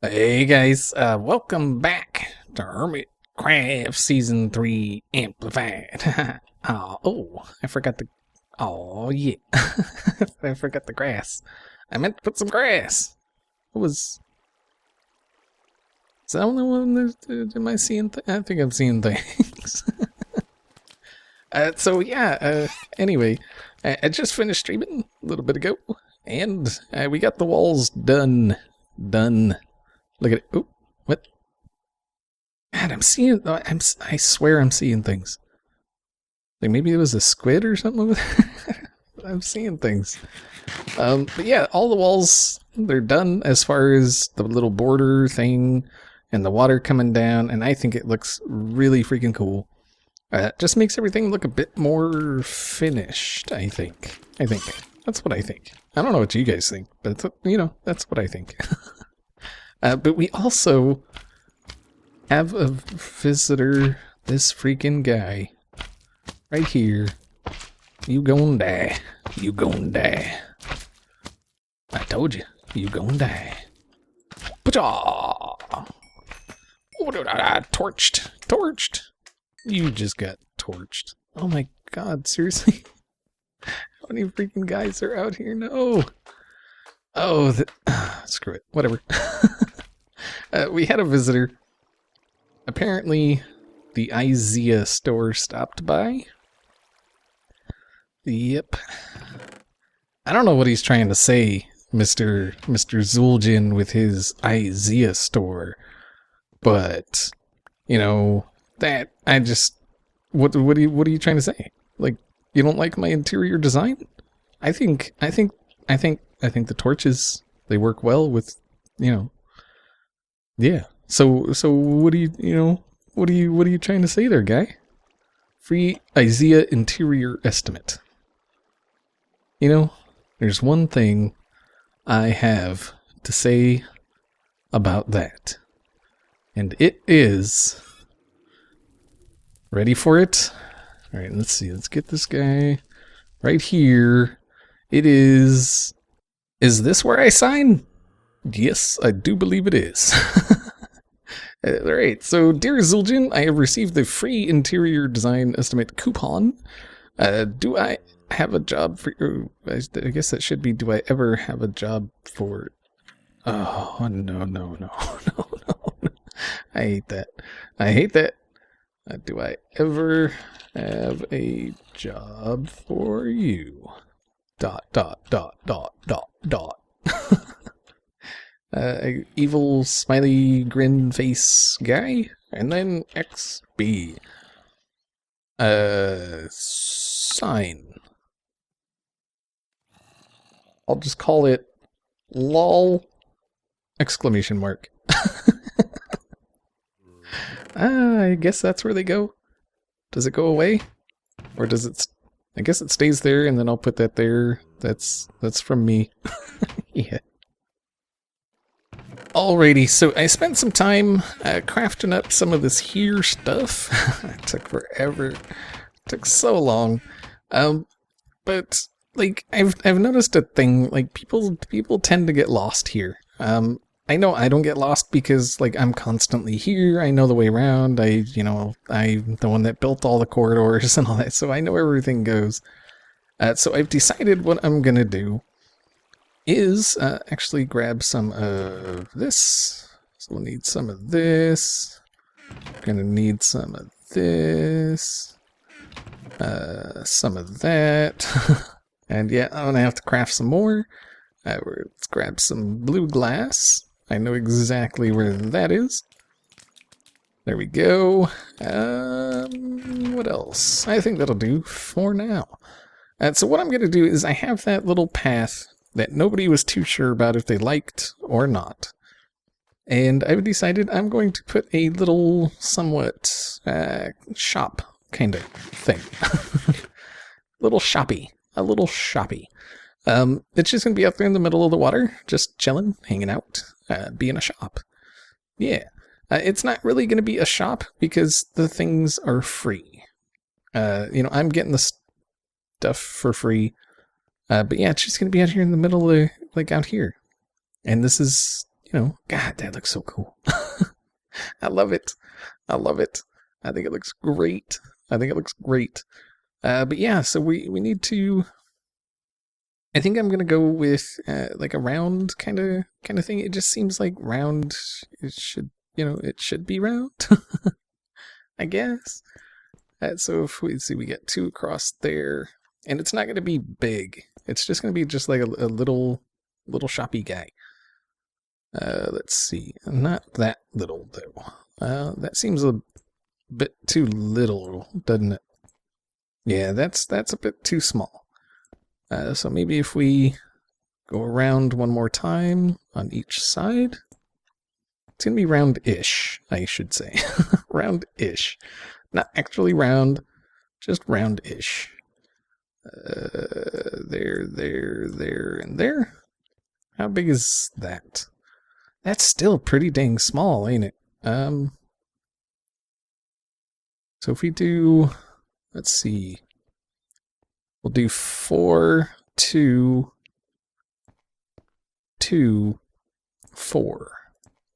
Hey guys, welcome back to HermitCraft Season 3 Amplified. I forgot the... Oh, yeah. I forgot the grass. I meant to put some grass. What was... Is that the only one that... Am I seeing... I think I'm seeing things. Anyway, I just finished streaming a little bit ago, and we got the walls done. Look at it. Oh, what? God, I'm seeing... I swear I'm seeing things. Like maybe it was a squid or something over there. I'm seeing things. But yeah, all the walls, they're done as far as the little border thing and the water coming down, and I think it looks really freaking cool. Just makes everything look a bit more finished, I think. That's what I think. I don't know what you guys think, but that's what I think. But we also have a visitor, this freaking guy. Right here. You gon' die. You gon' die. I told you. You gon' die. Pacha! Torched. You just got torched. Oh my god, seriously? How many freaking guys are out here? No! Oh, screw it. Whatever. We had a visitor. Apparently, the Isaiah store stopped by. Yep. I don't know what he's trying to say, Mr. Zul'jin, with his Isaiah store. But, that I just what are you trying to say? Like, you don't like my interior design? I think the torches, they work well with, yeah. So what do what are you trying to say there, guy? Free Isaiah interior estimate. There's one thing I have to say about that. And it is... Ready for it? Alright, let's see. Let's get this guy right here. It is... Is this where I sign? Yes, I do believe it is. Alright, so dear Zul'jin, I have received the free interior design estimate coupon. Do I have a job for you? I guess that should be, do I ever have a job for... Oh, no. I hate that. Do I ever have a job for you? ... Evil smiley grin face guy, and then XB. Sign. I'll just call it LOL exclamation mark. I guess that's where they go. Does it go away? Or does it... I guess it stays there, and then I'll put that there. That's from me. Yeah. Alrighty, so I spent some time crafting up some of this here stuff. It took forever. It took so long. But like I've noticed a thing, like people tend to get lost here. I know I don't get lost because like I'm constantly here. I know the way around. I'm the one that built all the corridors and all that, so I know where everything goes. So I've decided what I'm gonna do is actually grab some of this. So we'll need some of this. Gonna need some of this. Some of that. And yeah, I'm gonna have to craft some more. Let's grab some blue glass. I know exactly where that is. There we go. What else? I think that'll do for now. So what I'm going to do is I have that little path that nobody was too sure about if they liked or not. And I've decided I'm going to put a little somewhat shop kind of thing. A little shoppy. It's just going to be out there in the middle of the water, just chilling, hanging out, being a shop. Yeah. It's not really going to be a shop because the things are free. I'm getting the stuff for free. But yeah, it's just going to be out here in the middle of, like, out here. And this is, you know, God, that looks so cool. I love it. I love it. I think it looks great. I think it looks great. But yeah, so we need to. I think I'm gonna go with like a round kind of thing. It just seems like round. It should, you know, it should be round. I guess. So if we see, we get 2 across there, and it's not gonna be big. It's just gonna be just like a little shoppy guy. Let's see, not that little though. That seems a bit too little, doesn't it? Yeah, that's a bit too small. So maybe if we go around one more time on each side, it's gonna be round-ish, I should say. Round-ish. Not actually round, just round-ish. There, and there. How big is that? That's still pretty dang small, ain't it? So if we do, let's see, we'll do 4, 2, 2, 4.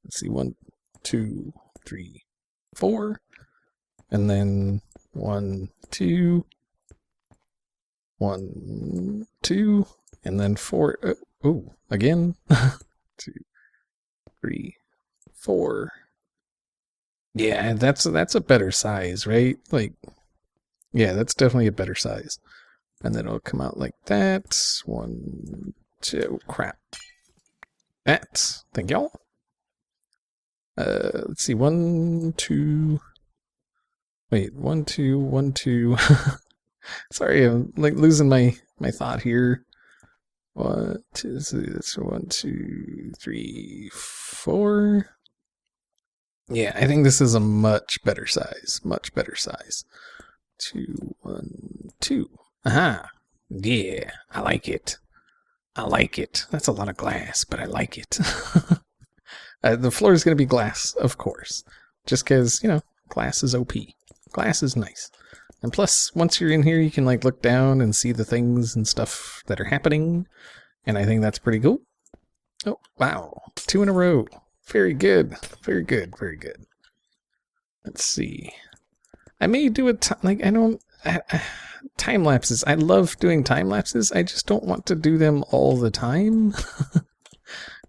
Let's see, 1, 2, 3, 4, and then 1, 2, 1, 2, and then 4. Oh, again. 2, 3, 4. Yeah, that's a better size, right? Like, yeah, that's definitely a better size. And then it'll come out like that. 1, 2. Crap. That. Thank y'all. Let's see. 1, 2. Wait. 1, 2. 1, 2. Sorry, I'm like losing my thought here. 1, 2. That's 1, 2, 3, 4. Yeah, I think this is a much better size. Much better size. 2, 1, 2. Aha. Yeah, I like it. I like it. That's a lot of glass, but I like it. The floor is going to be glass, of course. Just because, you know, glass is OP. Glass is nice. And plus, once you're in here, you can like look down and see the things and stuff that are happening. And I think that's pretty cool. Oh, wow. 2 in a row. Very good. Very good. Very good. Let's see. I may do a time lapses. I love doing time lapses. I just don't want to do them all the time.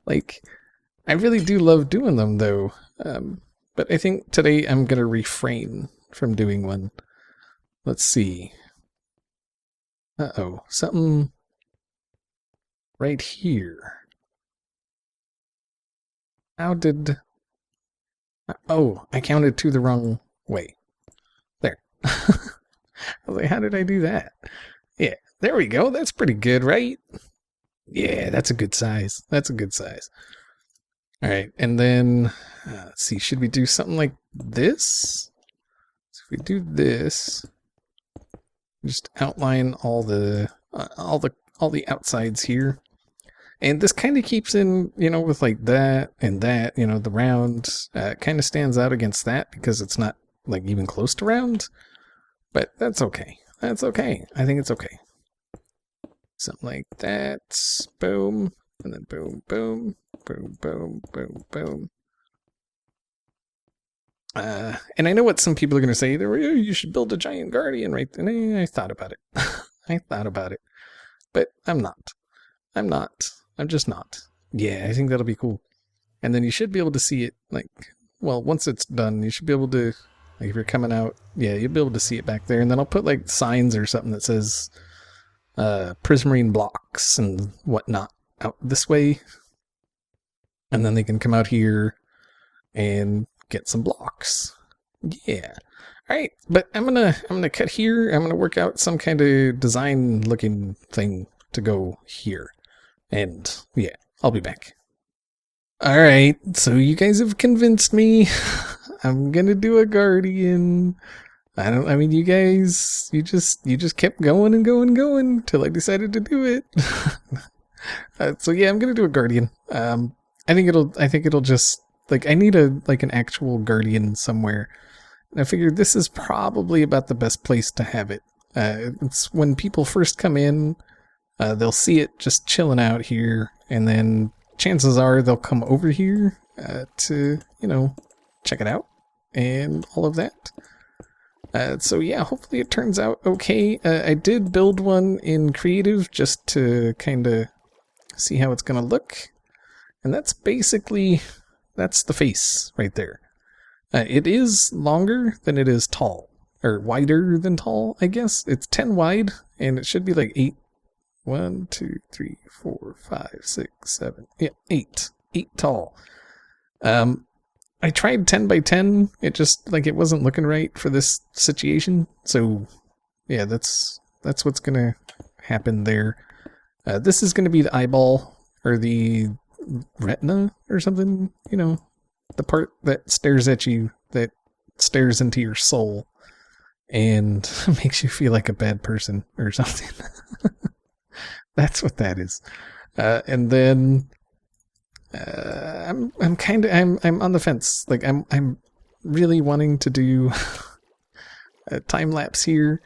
Like, I really do love doing them though. But I think today I'm going to refrain from doing one. Let's see. Uh-oh. Something right here. How did... Oh, I counted 2 the wrong way. There. I was like, how did I do that? Yeah, there we go. That's pretty good, right? Yeah, that's a good size. That's a good size. All right, and then, let's see, should we do something like this? So if we do this, just outline all the outsides here. And this kind of keeps in, you know, with like that and that, you know, the round kind of stands out against that because it's not like even close to round. But that's okay. That's okay. I think it's okay. Something like that. Boom. And then boom, boom, boom, boom, boom, boom. And I know what some people are going to say. You should build a giant guardian, right? And I thought about it. I thought about it. But I'm not. I'm not. I'm just not. Yeah, I think that'll be cool. And then you should be able to see it, like, well, once it's done, you should be able to, like, if you're coming out, yeah, you'll be able to see it back there. And then I'll put, like, signs or something that says prismarine blocks and whatnot out this way. And then they can come out here and get some blocks. Yeah. All right, but I'm gonna cut here. I'm gonna work out some kind of design looking thing to go here. And yeah, I'll be back. All right, so you guys have convinced me. I'm gonna do a guardian. I mean, you guys, you just kept going and going and going till I decided to do it. So yeah, I'm gonna do a guardian. I think it'll just, like, I need an actual guardian somewhere. And I figured this is probably about the best place to have it. It's when people first come in. They'll see it just chilling out here, and then chances are they'll come over here to, you know, check it out and all of that. So yeah, hopefully it turns out okay. I did build one in creative just to kind of see how it's going to look. And that's basically, that's the face right there. It is longer than it is tall. Or wider than tall, I guess. It's 10 wide, and it should be like 8. 1, 2, 3, 4, 5, 6, 7. Yeah, 8. 8 tall. I tried 10 by 10. It just, like, it wasn't looking right for this situation. So, yeah, that's what's gonna happen there. This is gonna be the eyeball, or the retina, or something, you know, the part that stares at you, that stares into your soul, and makes you feel like a bad person, or something. That's what that is. And then I'm on the fence. Like I'm really wanting to do a time lapse here.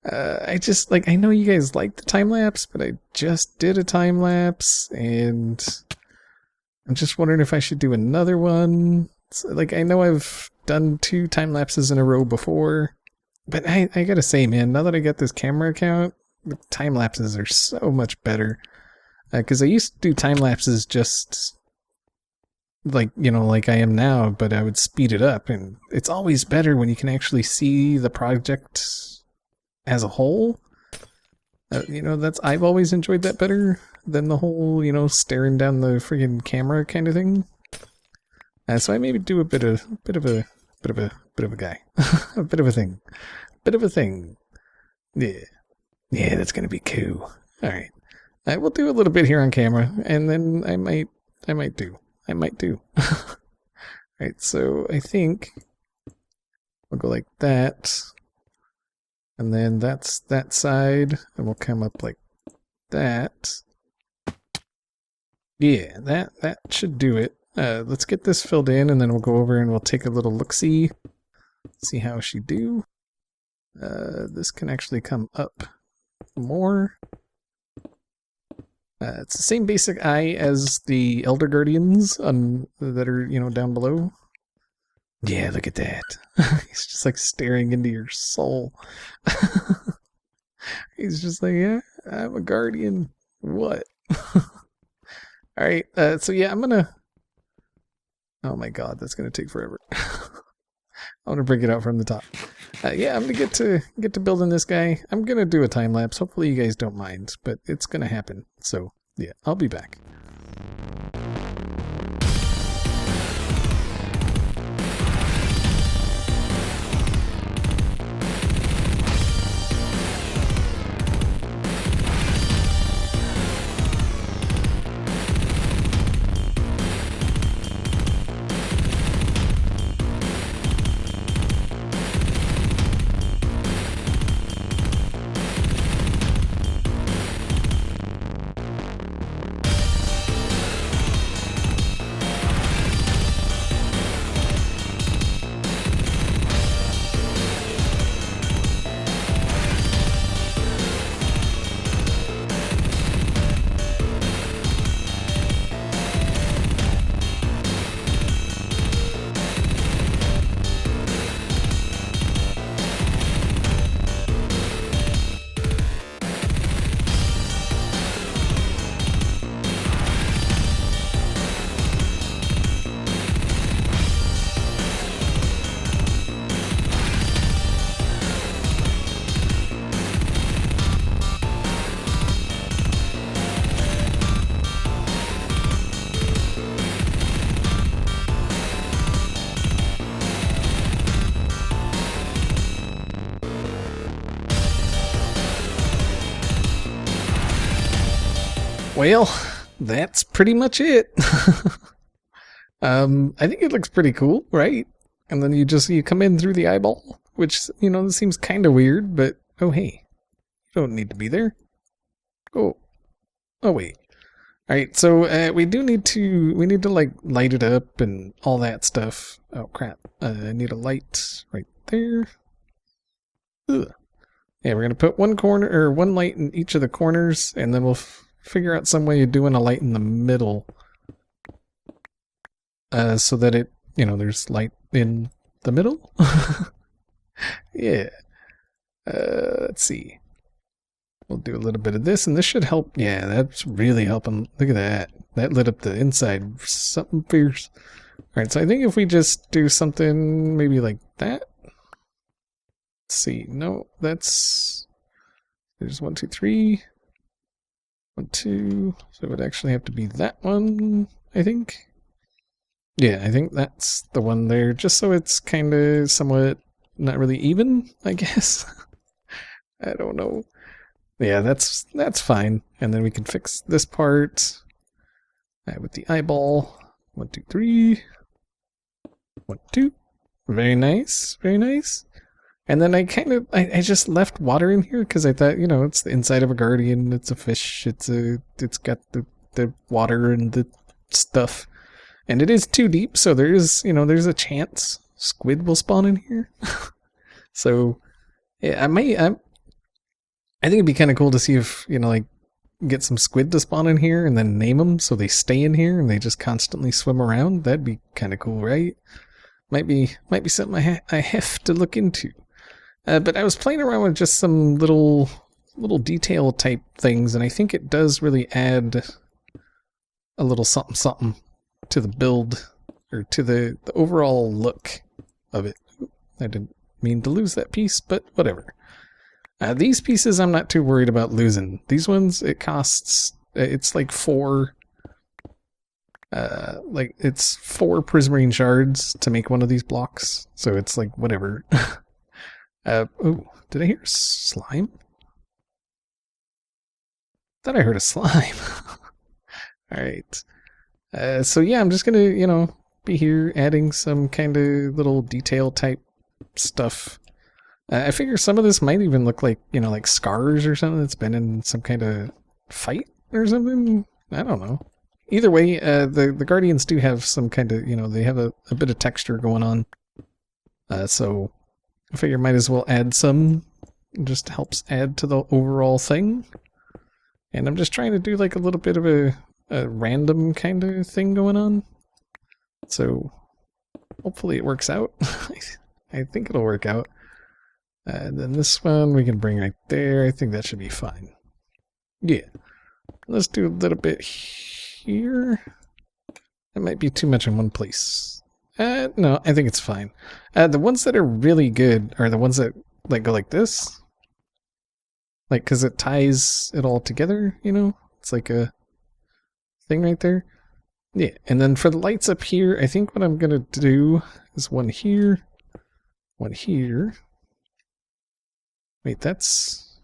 I just like, I know you guys like the time lapse, but I just did a time lapse, and I'm just wondering if I should do another one. So, like, I know I've done 2 time lapses in a row before, but I gotta say, man, now that I got this camera account, the time lapses are so much better. Because I used to do time lapses just like, you know, like I am now, but I would speed it up, and it's always better when you can actually see the project as a whole. You know, I've always enjoyed that better than the whole, you know, staring down the friggin' camera kind of thing. So I maybe do a bit of a guy, a bit of a thing. Yeah, that's gonna be cool. All right, I will do a little bit here on camera, and then I might do. All right, so I think we'll go like that, and then that's that side, and we'll come up like that. Yeah, that should do it. Let's get this filled in, and then we'll go over and we'll take a little look-see, see how she do. This can actually come up more. It's the same basic eye as the Elder Guardians that are, you know, down below. Yeah, look at that. He's just like staring into your soul. He's just like, yeah, I'm a guardian. What? Alright, so yeah, I'm gonna... Oh my god, that's gonna take forever. I want to break it out from the top. Yeah, I'm gonna get to building this guy. I'm gonna do a time lapse. Hopefully you guys don't mind, but it's gonna happen. So yeah, I'll be back. Well, that's pretty much it. I think it looks pretty cool, right? And then you come in through the eyeball, which, you know, this seems kind of weird, but oh hey, you don't need to be there. Oh wait. All right, so we need to like light it up and all that stuff. Oh crap! I need a light right there. Ugh. Yeah, we're gonna put one light in each of the corners, and then we'll figure out some way of doing a light in the middle so that it, there's light in the middle. Yeah. Let's see. We'll do a little bit of this, and this should help. Yeah, that's really helping. Look at that. That lit up the inside. Something fierce. Alright, so I think if we just do something maybe like that. Let's see. No, that's... There's 1, 2, 3. 1, 2. So it would actually have to be that one, I think. Yeah, I think that's the one there. Just so it's kind of somewhat not really even, I guess. I don't know. Yeah, that's fine. And then we can fix this part with the eyeball. 1, 2, 3. 1, 2. Very nice, very nice. And then I just left water in here because I thought, it's the inside of a guardian. It's a fish. It's got the water and the stuff. And it is too deep, so there's a chance squid will spawn in here. So yeah, I think it'd be kind of cool to see if, get some squid to spawn in here and then name them so they stay in here and they just constantly swim around. That'd be kind of cool, right? Might be something I have to look into. But I was playing around with just some little detail type things, and I think it does really add a little something to the build, or to the overall look of it. I didn't mean to lose that piece, but whatever. These pieces I'm not too worried about losing. These ones, it costs, it's like 4 prismarine shards to make one of these blocks. So it's like, whatever. Oh, did I hear slime? Thought I heard a slime. Alright. So yeah, I'm just gonna, be here adding some kind of little detail type stuff. I figure some of this might even look like, like scars or something that's been in some kind of fight or something. I don't know. Either way, the Guardians do have some kind of, they have a bit of texture going on. So I figure might as well add some. It just helps add to the overall thing. And I'm just trying to do like a little bit of a random kind of thing going on. So hopefully it works out. I think it'll work out. And then this one we can bring right there. I think that should be fine. Yeah. Let's do a little bit here. It might be too much in one place. No, I think it's fine. The ones that are really good are the ones that go like this. Like, because it ties it all together, It's like a thing right there. Yeah, and then for the lights up here, I think what I'm going to do is one here, one here. Wait, that's...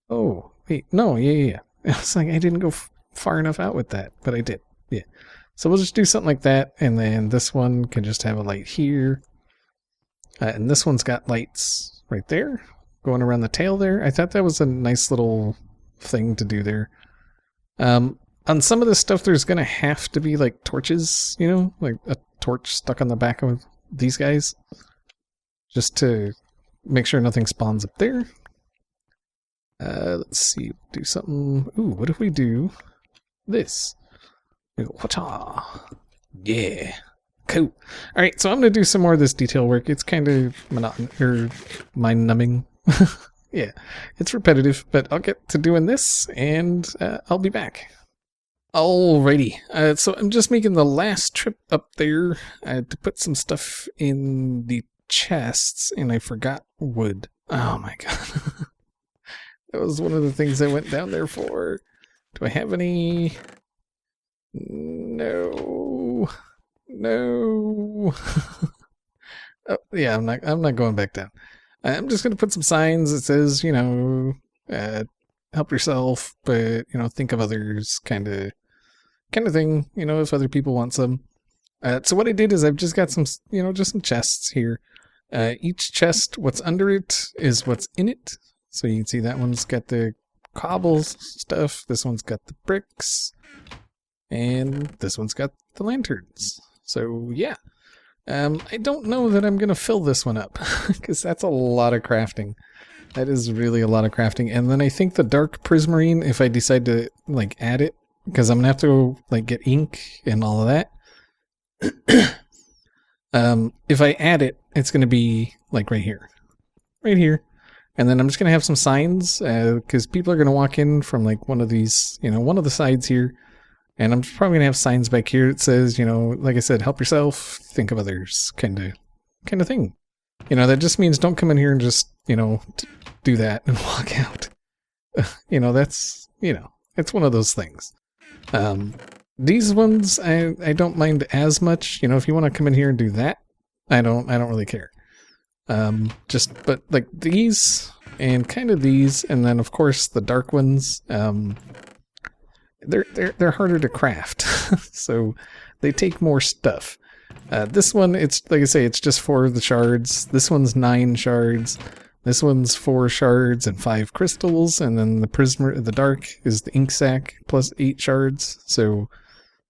Oh, wait, no, yeah. It's like I didn't go far enough out with that, but I did. Yeah. So we'll just do something like that, and then this one can just have a light here. And this one's got lights right there, going around the tail there. I thought that was a nice little thing to do there. On some of this stuff, there's going to have to be like torches, like a torch stuck on the back of these guys. Just to make sure nothing spawns up there. Let's see, do something. Ooh, what if we do this? Yeah, cool. All right, so I'm gonna do some more of this detail work. It's kind of monotonous or mind-numbing. Yeah, it's repetitive, but I'll get to doing this, and I'll be back. Alrighty, so I'm just making the last trip up there to put some stuff in the chests, and I forgot wood. Oh my god. That was one of the things I went down there for. Do I have any? No. Oh, yeah, I'm not going back down. I'm just gonna put some signs that says, help yourself, but think of others, kind of thing. If other people want some. So what I did is I've just got some, just some chests here. Each chest, what's under it is what's in it. So you can see that one's got the cobbles stuff, this one's got the bricks, and this one's got the lanterns. So yeah, I don't know that I'm gonna fill this one up because that's a lot of crafting. That is really a lot of crafting. And then I think the dark prismarine, if I decide to add it, because I'm gonna have to get ink and all of that. If I add it, it's going to be like right here. Right here. And then I'm just going to have some signs, because people are going to walk in from like one of these, one of the sides here. And I'm probably going to have signs back here that says, like I said, help yourself, think of others, kind of thing. That just means don't come in here and just, do that and walk out. It's one of those things. These ones, I don't mind as much. If you want to come in here and do that, I don't really care. But like these and kind of these, and then of course the dark ones, they're harder to craft, so they take more stuff. This one, it's like I say, it's just 4 of the shards. This one's 9 shards. This one's 4 shards and 5 crystals, and then the Prismer, the dark, is the ink sac plus 8 shards. So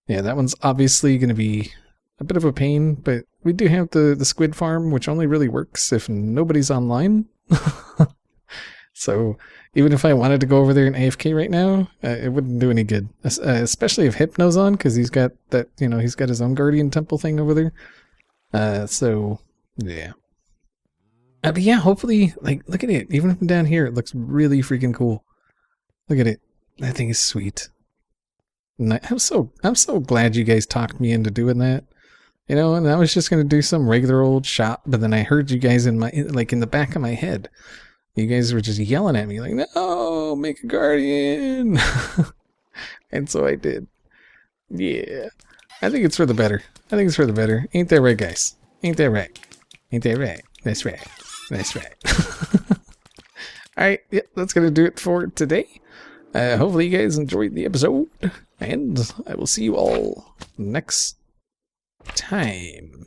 yeah, that one's obviously going to be a bit of a pain, but we do have the squid farm, which only really works if nobody's online. So even if I wanted to go over there and AFK right now, it wouldn't do any good. Especially if Hypno's on, because he's got that, he's got his own guardian temple thing over there. So yeah. But yeah, hopefully, like, look at it. Even from down here, it looks really freaking cool. Look at it. That thing is sweet. And I'm so glad you guys talked me into doing that. And I was just gonna do some regular old shop, but then I heard you guys in the back of my head. You guys were just yelling at me like, "No, make a guardian," and so I did. Yeah, I think it's for the better. Ain't that right, guys? Ain't that right? That's right. Alright, yep, that's gonna do it for today. Hopefully you guys enjoyed the episode, and I will see you all next time.